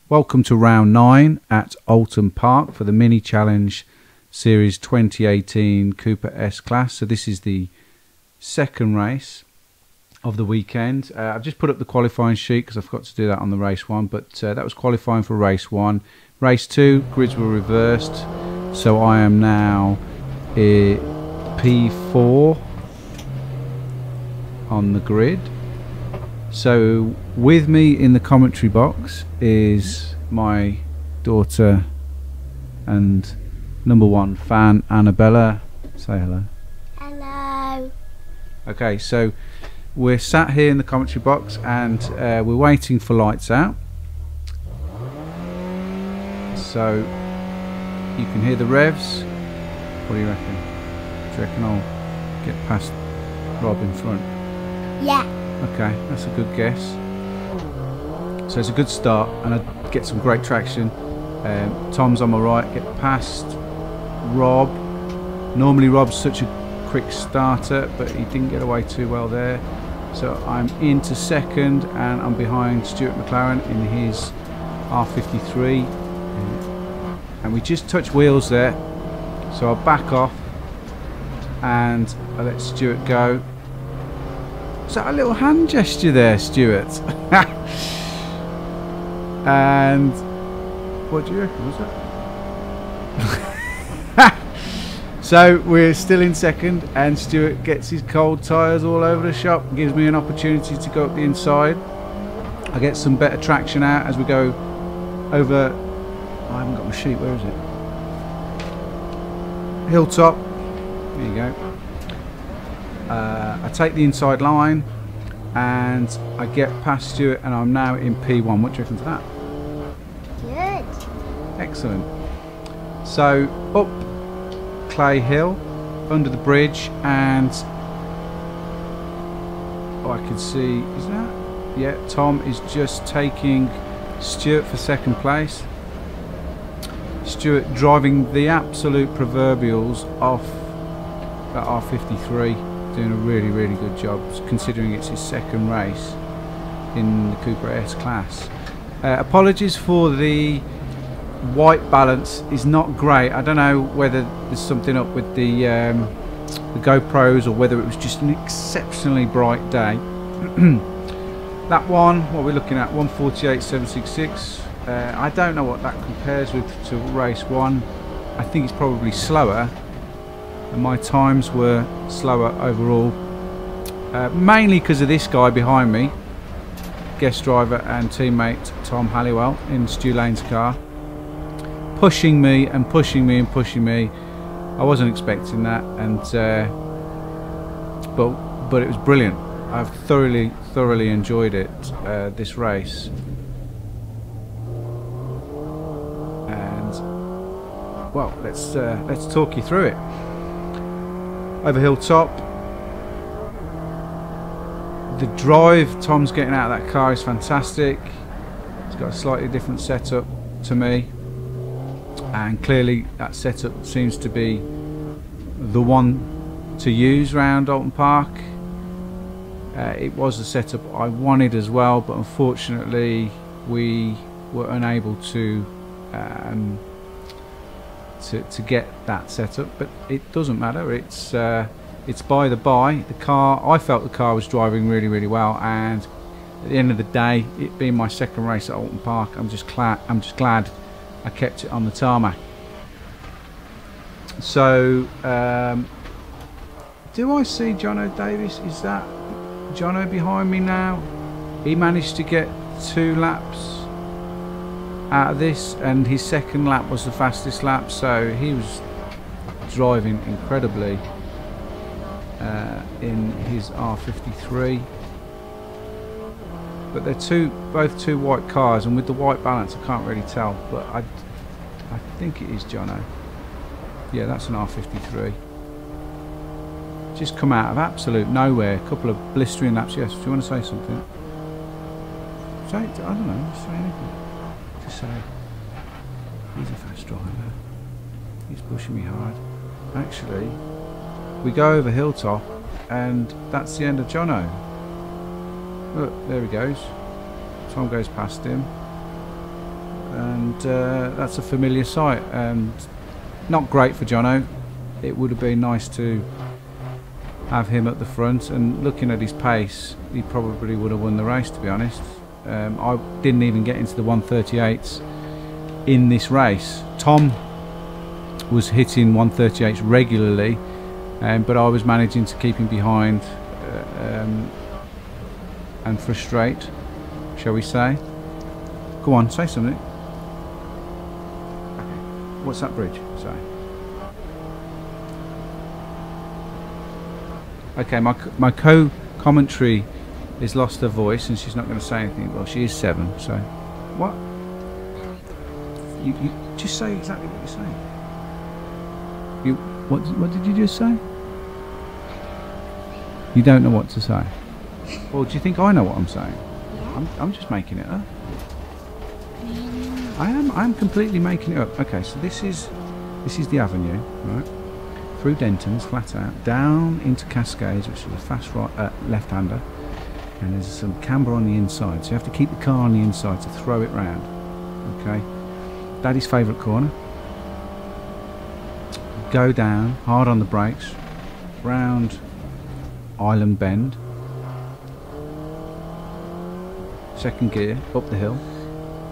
Welcome to round 9 at Oulton Park for the Mini Challenge Series 2018 Cooper S Class. So this is the second race of the weekend. I've just put up the qualifying sheet because I forgot to do that on the race 1, but that was qualifying for race 1. Race 2, grids were reversed, so I am now P4 on the grid. So with me in the commentary box is my daughter and #1 fan, Annabella. Say hello. Hello. Okay, so we're sat here in the commentary box and we're waiting for lights out. So you can hear the revs. What do you reckon? Do you reckon I'll get past Rob in front? Yeah. Okay, that's a good guess. So it's a good start and I get some great traction. Tom's on my right, get past Rob. Normally Rob's such a quick starter, but he didn't get away too well there. So I'm into second and I'm behind Stuart McLaren in his R53. And we just touch wheels there. So I'll back off and I let Stuart go. Is that a little hand gesture there, Stuart? And what do you reckon was that? So we're still in second and Stuart gets his cold tyres all over the shop, gives me an opportunity to go up the inside. I get some better traction out as we go over. I haven't got my sheet, where is it? Hilltop. There you go. I take the inside line and I get past Stuart and I'm now in P1. What do you reckon to that? Good. Excellent. So up Clay Hill, under the bridge, and I can see, is that? Yeah, Tom is just taking Stuart for second place. Stuart driving the absolute proverbials off that R53, doing a really, really good job considering it's his second race in the Cooper S class. Apologies for the white balance, is not great. I don't know whether there's something up with the GoPros or whether it was just an exceptionally bright day. That one, what we're looking at, 1:48.766. I don't know what that compares with to race 1. I think it's probably slower, and my times were slower overall, mainly because of this guy behind me, guest driver and teammate Tom Halliwell in Stu Lane's car, pushing me and pushing me and pushing me. I wasn't expecting that, and but it was brilliant. I've thoroughly enjoyed it, this race. Well, let's talk you through it. Over Hilltop, the drive Tom's getting out of that car is fantastic. It's got a slightly different setup to me, and clearly that setup seems to be the one to use round Oulton Park. It was the setup I wanted as well, but unfortunately we were unable to get that setup, but it doesn't matter. It's by the by. The car, I felt the car was driving really well, and at the end of the day, it being my second race at Oulton Park, I'm just glad I kept it on the tarmac. So do I see Jono Davis? Is that Jono behind me now? He managed to get 2 laps out of this, and his second lap was the fastest lap, so he was driving incredibly in his R53. But they're both two white cars, and with the white balance I can't really tell, but I think it is Jono. Yeah, that's an R53. Just come out of absolute nowhere, a couple of blistering laps. Yes, do you want to say something? Say, I don't know, just say anything. Just say, he's a fast driver, he's pushing me hard. Actually, we go over Hilltop and that's the end of Jono. Look, there he goes. Tom goes past him. and that's a familiar sight. And not great for Jono. It would have been nice to have him at the front, and looking at his pace, he probably would have won the race, to be honest. I didn't even get into the 138s in this race. Tom was hitting 138s regularly, but I was managing to keep him behind and frustrate, shall we say. Go on, say something. What's that bridge say? Okay, my co-commentary has lost her voice and she's not going to say anything. Well, she is 7, so... What? You just say exactly what you're saying. What did you just say? You don't know what to say. Well, do you think I know what I'm saying? Yeah. I'm just making it up. I am completely making it up. Okay, so this is the avenue, right? Through Denton's, flat out, down into Cascades, which is a fast right left-hander, and there's some camber on the inside, so you have to keep the car on the inside to throw it round. Okay, Daddy's favourite corner. Go down, hard on the brakes, round Island Bend, second gear, up the hill,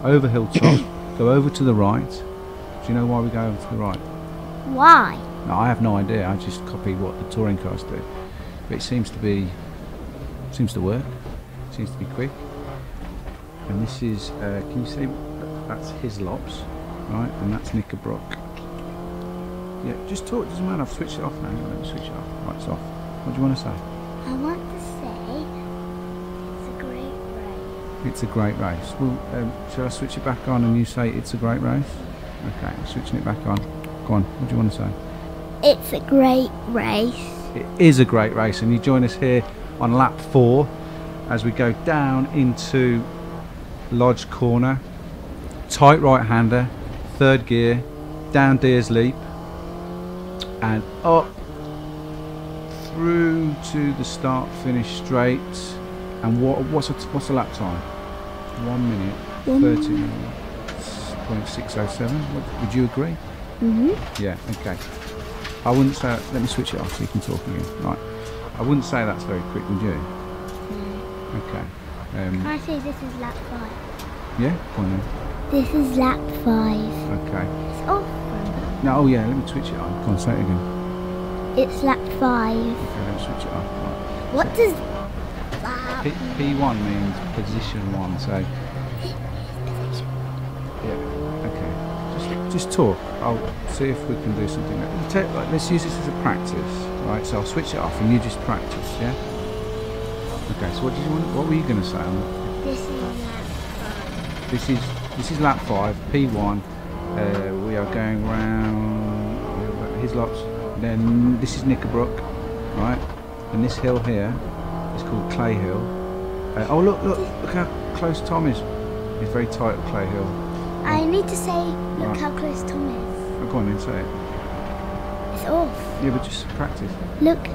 over hilltop, go over to the right. Do you know why we go over to the right? Why? No, I have no idea. I just copied what the touring cars do, but it seems to work. Seems to be quick. And this is, can you see? That's Hislops, right? And that's Knickerbrook. Yeah, just talk. Doesn't matter. I've switched it off now. Let me switch it off. Right, it's off. What do you want to say? I want to say it's a great race. It's a great race. Well, shall I switch it back on and you say it's a great race? Okay, I'm switching it back on. Go on. What do you want to say? It's a great race. It is a great race, and you join us here on lap 4 as we go down into Lodge Corner, tight right-hander, third gear, down Deers Leap, and up through to the start-finish straight. And what's the lap time? 1 minute 30.607. Would you agree? Yeah. Okay. I wouldn't say. Let me switch it off so you can talk again. Right. I wouldn't say that's very quick, would you? No. Okay. Can I say this is lap 5? Yeah. Go on then. This is lap 5. Okay. It's off. No. Oh yeah. Let me switch it on. Go on. Say it again. It's lap 5. Okay. Let me switch it off. Right. What So does that P1 means position 1. So. Yeah. Okay. Just talk. I'll see if we can do something. Let's use this as a practice, right? So I'll switch it off and you just practice, yeah? Okay. So what were you going to say? This is lap 5. This is lap 5, P1. We are going round Hislops. Then this is Knickerbrook, right? And this hill here is called Clay Hill. Oh look how close Tom is. He's very tight at Clay Hill. I need to say, look Right. how close Tom is. Oh, go on then, say it. It's off. Yeah, but just practice. Look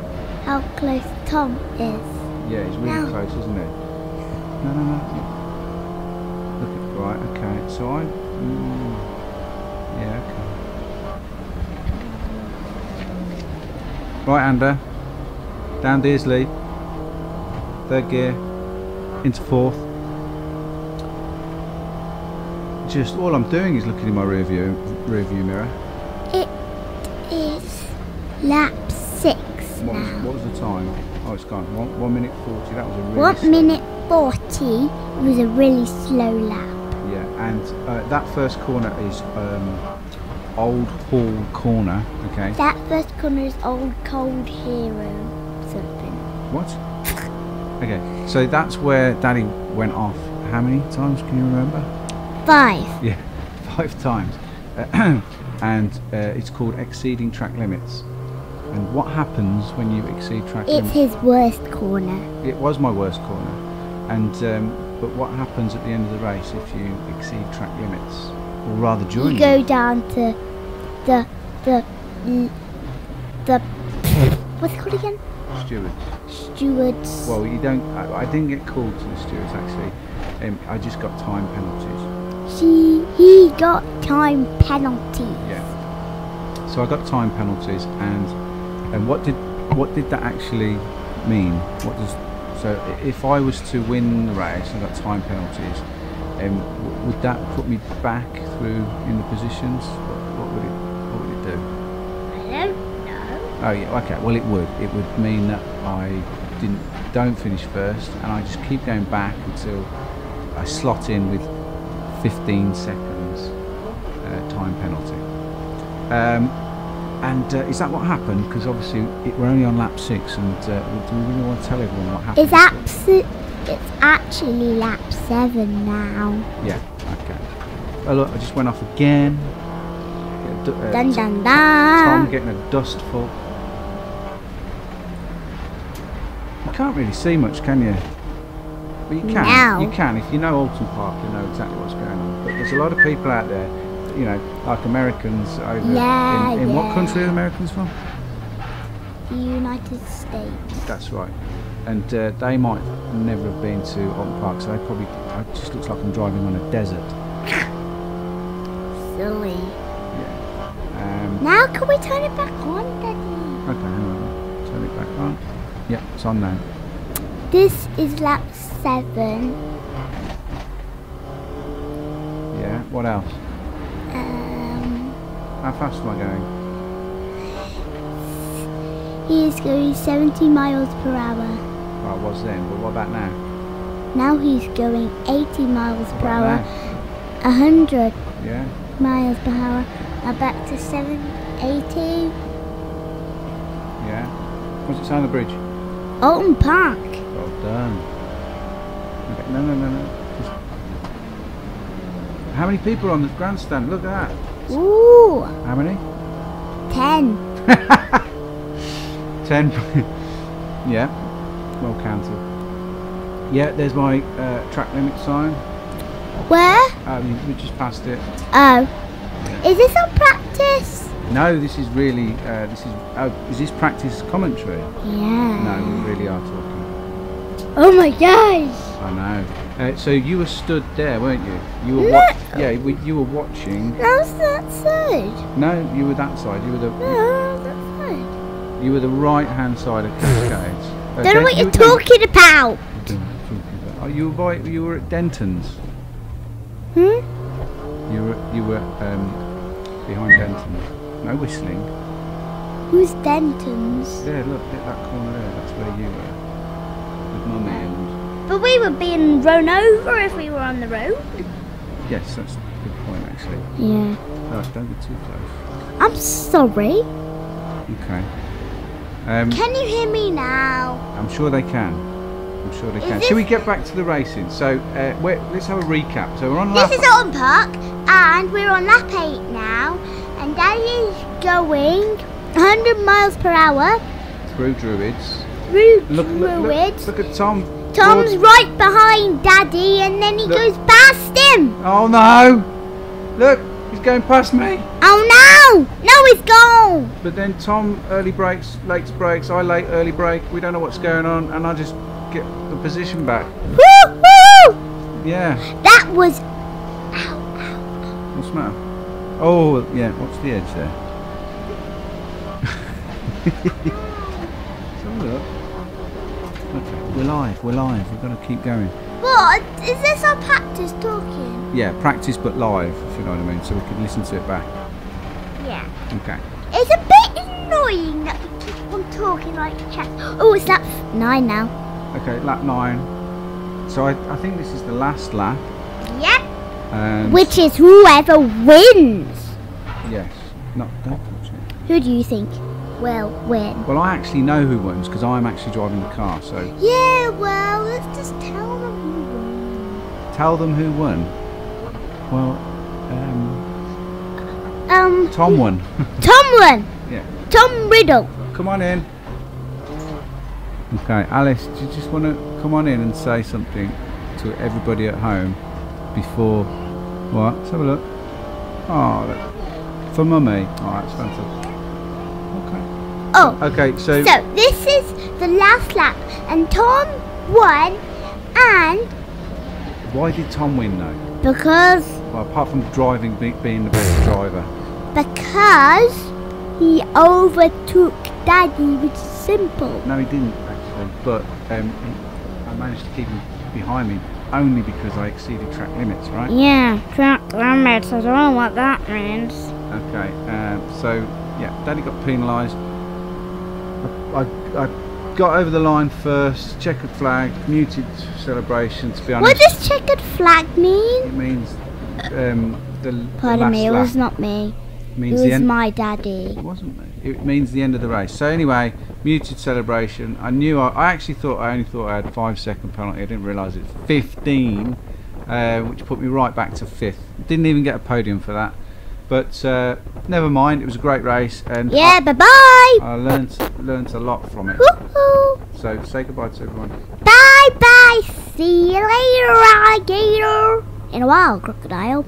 how close Tom is. Yeah, he's really Now. close, isn't he? No. Look at, right, okay. So yeah, okay. Right-hander, down Deers Leap, third gear, into fourth. Just all I'm doing is looking in my rear view mirror. It is lap 6 What now. was the time? Oh, it's gone. 1 minute 40. That was a really 1 slow- minute 40 was a really slow lap. Yeah, and that first corner is Old Hall Corner. Okay. That first corner is Old Cold Hero something. What? Okay, so that's where Daddy went off. How many times can you remember? 5. Yeah, 5 times. And it's called exceeding track limits. And what happens when you exceed track It's limits? his worst corner. It was my worst corner. And but what happens at the end of the race if you exceed track limits, or rather during? You go down to the what's it called again? Stewards. Stewards. Well, you don't. I didn't get called to the stewards actually. I just got time penalties. He got time penalties. Yeah. So I got time penalties, and what did that actually mean? So if I was to win the race and got time penalties, would that put me back through in the positions? What would it do? I don't know. Oh yeah, okay. Well, it would. It would mean that I don't finish first, and I just keep going back until I slot in with 15 seconds time penalty. Is that what happened? Because obviously we're only on lap 6, and do we really want to tell everyone what happened? It's actually lap 7 now. Yeah. Okay. Oh look, I just went off again. Dun dun dun. Tom getting a dustful. You can't really see much, can you? But you can. No. You can. If you know Oulton Park, you know exactly what's going on. But there's a lot of people out there, you know, like Americans over in what country are Americans from? The United States. That's right. And they might never have been to Oulton Park, so it just looks like I'm driving on a desert. Silly. Yeah. Now can we turn it back on, Daddy? Okay, hang on. Turn it back on. Yep, it's on now. This is lap 7. Yeah, what else? How fast am I going? He is going 70 miles per hour. Well, I was then, but what about now? Now he's going 80 miles What per about hour. now? 100 Yeah. miles per hour. Now back to 80. Yeah. What's it say on the bridge? Oulton Park. Well done. Okay. No. Just... How many people are on the grandstand? Look at that. Ooh, How many? 10. 10. Yeah. Well counted. Yeah, there's my track limit sign. Where? We just passed it. Oh. Is this on practice? No, this is really, is this practice commentary? Yeah. No, we really are talking. Oh my gosh. I know. So you were stood there, weren't you? You were you were watching. How's that side? No, you were that side. You were the No, that side. you were the right hand side of Cascades. Don't know what you're talking about. Oh, you were at Denton's. Hmm? You were behind Denton's. No whistling. Who's Denton's? There, look at that corner there. That's where you were with Mummy and. But we would be run over if we were on the road. Yes, that's a good point actually. Yeah. Oh, don't get too close. I'm sorry. Okay. Can you hear me now? I'm sure they can. I'm sure they can. Shall we get back to the racing? So, let's have a recap. So we're on lap. This is Oulton Park, and we're on lap 8 now, and Daddy's going 100 miles per hour Through Druids. through Look Druids. at Tom. Tom's right behind Daddy, and then he goes past him. Oh no! Look, he's going past me. Oh no! No, he's gone. But then Tom early brakes, late brakes. I late early brake. We don't know what's going on, and I just get the position back. Woo-hoo! Yeah. That was. What's the matter? Oh yeah. What's the edge there? So look. Okay, we're live. We're going to keep going. What? Is this our practice talking? Yeah, practice but live, if you know what I mean, so we can listen to it back. Yeah. Okay. It's a bit annoying that we keep on talking like chat. Oh, it's lap 9 now. Okay, lap 9. So I think this is the last lap. Yep. And Which is whoever wins. yes. No, don't touch it. Who do you think will win? Well, I actually know who wins because I'm actually driving the car. So Yeah, well, let's just tell them who won. tell them who won. Well, Tom won. Tom won. Yeah. Tom Riddle. Come on in. Okay, Alice, do you just want to come on in and say something to everybody at home before what? Let's have a look. Oh, look. For Mummy. Oh, that's fantastic. Okay. Oh. Okay, so this is the last lap, and Tom won, and why did Tom win though? because Well, apart from driving, being the best driver. Because he overtook Daddy, which is simple. No, he didn't actually, but I managed to keep him behind me only because I exceeded track limits, right? Yeah, track limits. I don't know what that means. Okay, so yeah, Daddy got penalised. I got over the line first, checkered flag, muted celebration, to be honest. What does checkered flag mean? It means Pardon me, it lap was not me. means It the was end. my daddy. It wasn't me. It means the end of the race. So anyway, muted celebration. I knew I only thought I had a 5-second penalty. I didn't realise it's 15, which put me right back to 5th. Didn't even get a podium for that. But never mind. It was a great race, and Yeah, bye bye. I learnt a lot from it. Woohoo. So say goodbye to everyone. Bye bye. See you later, alligator. In a while, crocodile.